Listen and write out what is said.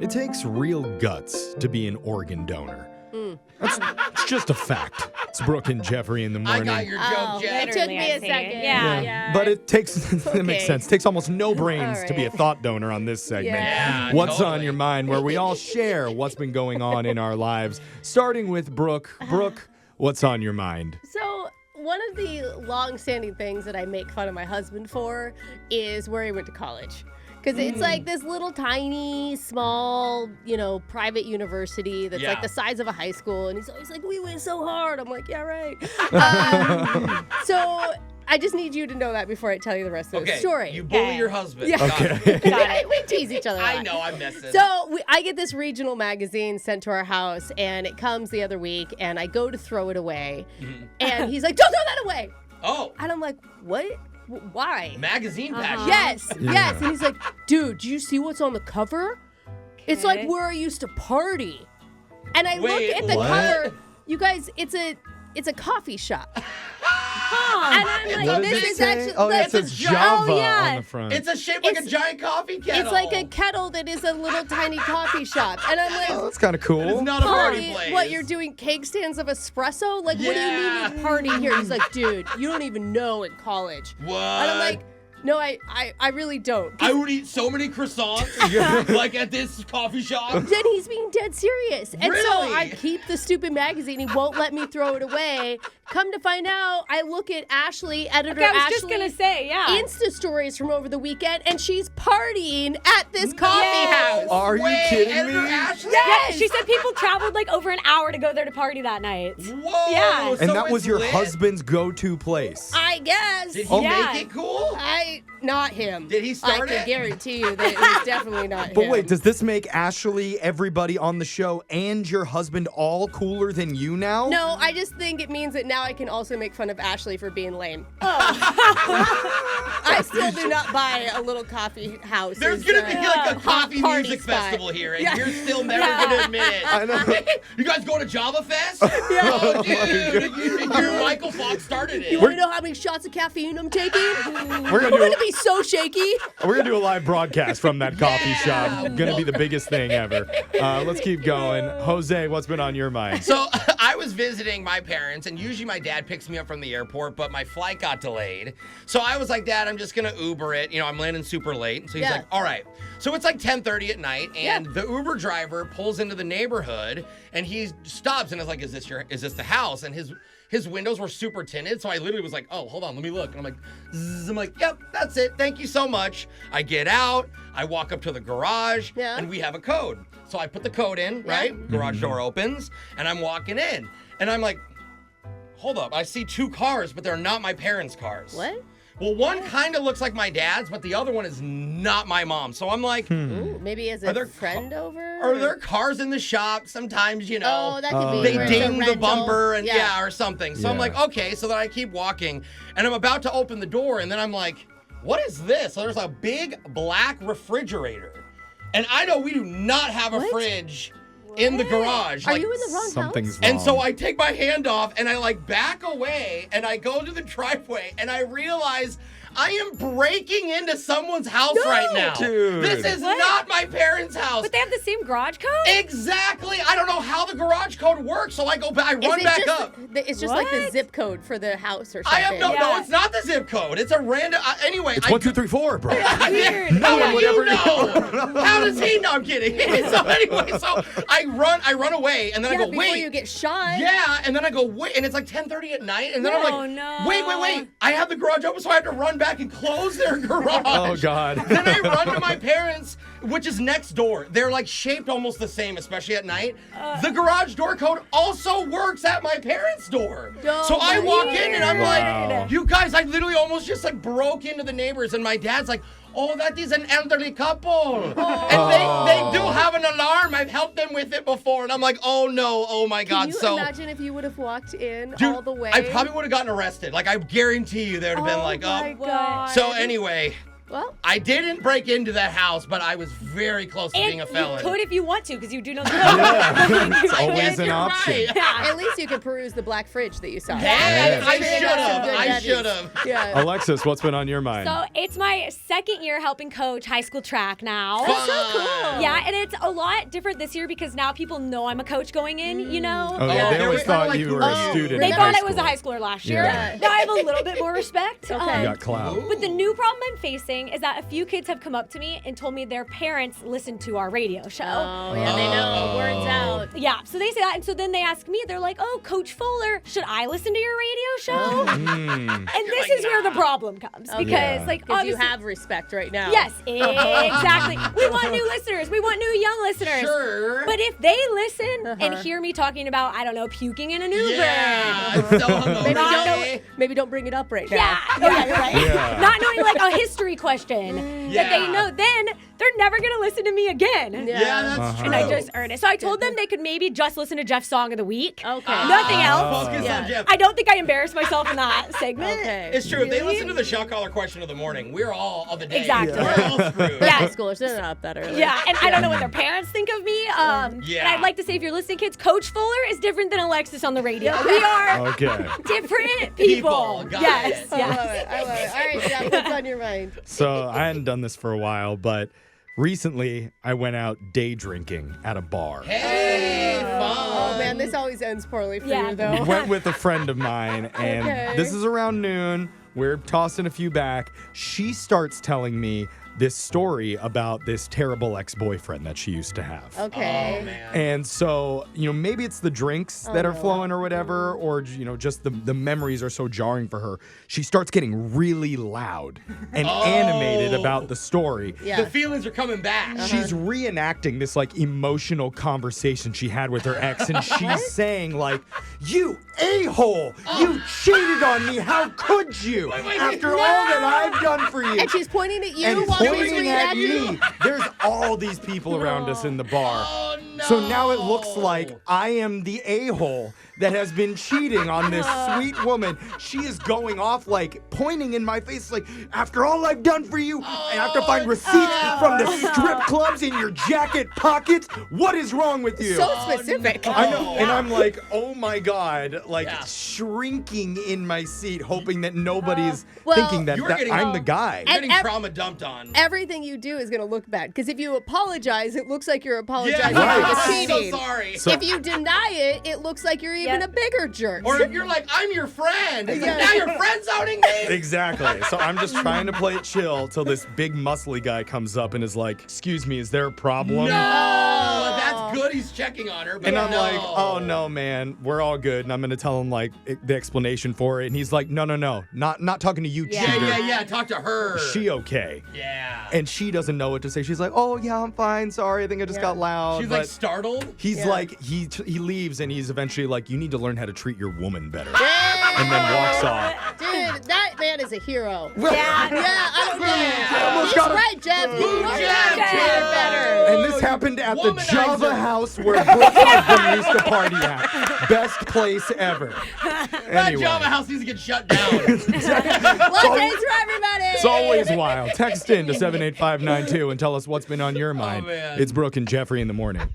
It takes real guts to be an organ donor. It's just a fact. It's Brooke and Jeffrey in the morning. I got your joke, Jeff. It took me a second. Yeah. But it takes, that makes sense. It takes almost no brains to be a thought donor on this segment. Yeah, What's totally. on your mind, where we all share what's been going on in our lives. Starting with Brooke. Brooke, what's on your mind? So one of the long-standing things that I make fun of my husband for is where he went to college. Because it's like this little tiny, small, private university that's like the size of a high school. And he's always like, we went so hard. I'm like, yeah, right. So I just need you to know that before I tell you the rest of the story. You bully your husband. Yeah. Okay. Got it. We tease each other a lot. I know, I'm messing. So I get this regional magazine sent to our house, and it comes the other week, and I go to throw it away. And he's like, don't throw that away. Oh. And I'm like, what? Why? Magazine package. Yes. And he's like, dude, do you see what's on the cover? It's like where I used to party. And I look at the cover. You guys, it's a coffee shop. And I'm like, this is actually... it says Java on the front. It's shaped like a giant coffee kettle. It's like a kettle that is a little tiny coffee shop. And I'm like... Oh, that's kind of cool. It's not a party place. What, you're doing cake stands of espresso? Like, what do you mean you're partying here? He's like, dude, you don't even know in college. What? And I'm like, no, I really don't. I would eat so many croissants, like at this coffee shop. Then he's being dead serious. And so Really? I keep the stupid magazine. He won't let me throw it away. Come to find out, I look at Ashley, editor I was Ashley. just going to say, Insta stories from over the weekend, and she's partying at this coffee house. Are you kidding Editor me? Ashley? Yeah, she said people traveled like over an hour to go there to party that night. Whoa. Yeah. And so that was it's your lit? husband's go-to place. I guess. Did he Yeah. make it cool? Not him. Did he start I it? can guarantee you that it was definitely not him. But wait, does this make Ashley, everybody on the show, and your husband all cooler than you now? No, I just think it means that now I can also make fun of Ashley for being lame. I still do not buy a little coffee house. There's going to be like a coffee party music spot. festival here, and you're still never going to admit it. I know. You guys going to Java Fest? Oh, dude. Your Michael Fox started it. You want to know how many shots of caffeine I'm taking? We're I'm gonna going to be so shaky. We're gonna do a live broadcast from that coffee shop. Gonna be the biggest thing ever. Let's keep going. Jose, what's been on your mind? So I was visiting my parents, and usually my dad picks me up from the airport, but my flight got delayed. So I was like, Dad, I'm just going to Uber it. I'm landing super late. So he's like, all right. So it's like 10:30 at night, and the Uber driver pulls into the neighborhood, and he stops and is like, is this the house? And his windows were super tinted, so I literally was like, oh, hold on, let me look. And I'm like, zzz, I'm like, yep, that's it. Thank you so much. I get out, I walk up to the garage, and we have a code. So I put the code in, right? Garage door opens, and I'm walking in. And I'm like, hold up, I see two cars, but they're not my parents' cars. What? Well, one kind of looks like my dad's, but the other one is not my mom's. So I'm like, Ooh, maybe as a friend over? Are there cars in the shop? Sometimes, Oh, that could be. they where it's a ding the rental. bumper and or something. So I'm like, okay. So then I keep walking, and I'm about to open the door, and then I'm like, what is this? So there's a big black refrigerator, and I know we do not have a fridge in the garage. Are you in the wrong Something's house? wrong. And so I take my hand off, and I back away, and I go to the driveway, and I realize I am breaking into someone's house right now. Dude. This is not my parents' house. But they have the same garage code? Exactly. I don't know how the garage code works, so I go back. I run back up. It's just like the zip code for the house or I something. have no, it's not the zip code. It's a random. Anyway, It's 1, 2, 3, 4, bro. Weird. No one How would do you ever know? How does he know? I'm kidding. So anyway, so I run away, and then I go, before wait. you get shot. Yeah, and then I go, wait, and it's like 10:30 at night, and then I'm like, no. wait. I have the garage open, so I have to run back and close their garage. Oh, God. Then I run to my parents, which is next door. They're shaped almost the same, especially at night. The garage door code also works at my parents' door. So I walk in, and I'm like, you guys, I literally almost just broke into the neighbors, and my dad's like, oh, that is an elderly couple. And they do have an alarm. I've helped them with it before. And I'm like, oh no, oh my God. Can you imagine if you would have walked in all the way? I probably would have gotten arrested. I guarantee you there would have been my God. So anyway, Well, I didn't break into that house, but I was very close to being a felon. You could if you want to, because you do know the It's I always guess an you're option. right. at least you could peruse the black fridge that you saw. Hey, I I'm sure you got some good I goodies. should have. Yeah. Alexis, what's been on your mind? So it's my second year helping coach high school track now. That's so cool. Yeah, and it's a lot different this year because now people know I'm a coach going in, you know? Oh, yeah, Oh, they they always were kinda thought like, you were oh, a student. They in thought high I was a school. high schooler last year. Yeah. Now I have a little bit more respect. You got clout. But the new problem I'm facing is that a few kids have come up to me and told me their parents listen to our radio show. Oh, yeah, they know. Words out. Yeah, so they say that, and so then they ask me, they're like, "Oh, Coach Fuller, should I listen to your radio show?" And this is where the problem comes because, Yeah. like, Because you obviously, have respect right now. yes, exactly. We want new listeners. We want new young listeners. Sure. But if they listen and hear me talking about, I don't know, puking in an Uber. Yeah. I'm so hungover. Maybe don't bring it up right now. Yeah, you're right. Yeah. Not knowing like a history question that they Yeah. know, then they're never gonna listen to me again. Yeah, that's true. And I just earned it. So I told them they could maybe just listen to Jeff's song of the week. Okay. Nothing else. Focus Yeah. on Jeff. I don't think I embarrassed myself in that segment. Okay. It's true. If they Really? listen to the shot caller question of the morning, we're all of the day. Exactly. We're all screwed. They're high schoolers. They're not up that early. Yeah, and I don't know what their parents think of me. And I'd like to say, if you're listening, kids, Coach Fuller is different than Alexis on the radio. We are Okay. different People. people. Got Yes, it. I yes. love it. I love it. All right, Jeff, what's on your mind? So I hadn't done this for a while, but recently I went out day drinking at a bar. Hey, fun. Oh, man, this always ends poorly for Yeah. you, though. Went with a friend of mine, and Okay. this is around noon. We're tossing a few back. She starts telling me this story about this terrible ex-boyfriend that she used to have. Okay. Oh, man. And so, maybe it's the drinks that are flowing or whatever, or, just the memories are so jarring for her. She starts getting really loud and animated about the story. Yeah. The feelings are coming back. She's reenacting this like emotional conversation she had with her ex, and she's saying like, "You a-hole, you cheated on me. How could you? wait, After no!" all that I've done for you." And she's pointing at you And while she's pointing at reenacting? me. There's all these people around us in the bar. Oh, no. So now it looks like I am the a-hole that has been cheating on this sweet woman. She is going off like pointing in my face like, after all I've done for you, I have to find receipts from the strip clubs in your jacket pockets. What is wrong with you? So specific. I know, and I'm like, oh my God, like Yeah. shrinking in my seat, hoping that nobody's Well, thinking that, You were that getting- I'm the guy. You're getting And trauma dumped on. Everything you do is going to look bad. Because if you apologize, it looks like you're apologizing Right. for the I'm so cheating. sorry. So- If you deny it, it looks like you're even a bigger jerk. Or if you're like, I'm your friend. It's like, Yeah. now you're friend zoning me. Exactly. So I'm just trying to play it chill till this big muscly guy comes up and is like, "Excuse me, is there a problem?" No, that's good. He's checking on her. But And I'm no. like, "Oh no, man, we're all good." And I'm gonna tell him like the explanation for it, and he's like, "No, not talking to you, Yeah. cheater. Yeah. Talk to her. Is she okay?" Yeah. And she doesn't know what to say. She's like, "Oh yeah, I'm fine. Sorry, I think I just got loud." She's but like startled. he's Yeah. like, he leaves, and he's eventually like, "You need to learn how to treat your woman better," and then walks off. Dude, that man is a hero. Well, Yeah, I don't know. almost He's got him. right, Jeff. You Boo, know Jeff. how to treat her better. And this happened at the Womanizer. Java house where Brooke's husband used to party at. Best place ever. That Anyway, Java house needs to get shut down. Lattes for everybody. it's always wild. Text in to 78592 and tell us what's been on your mind. man. It's Brooke and Jeffrey in the morning.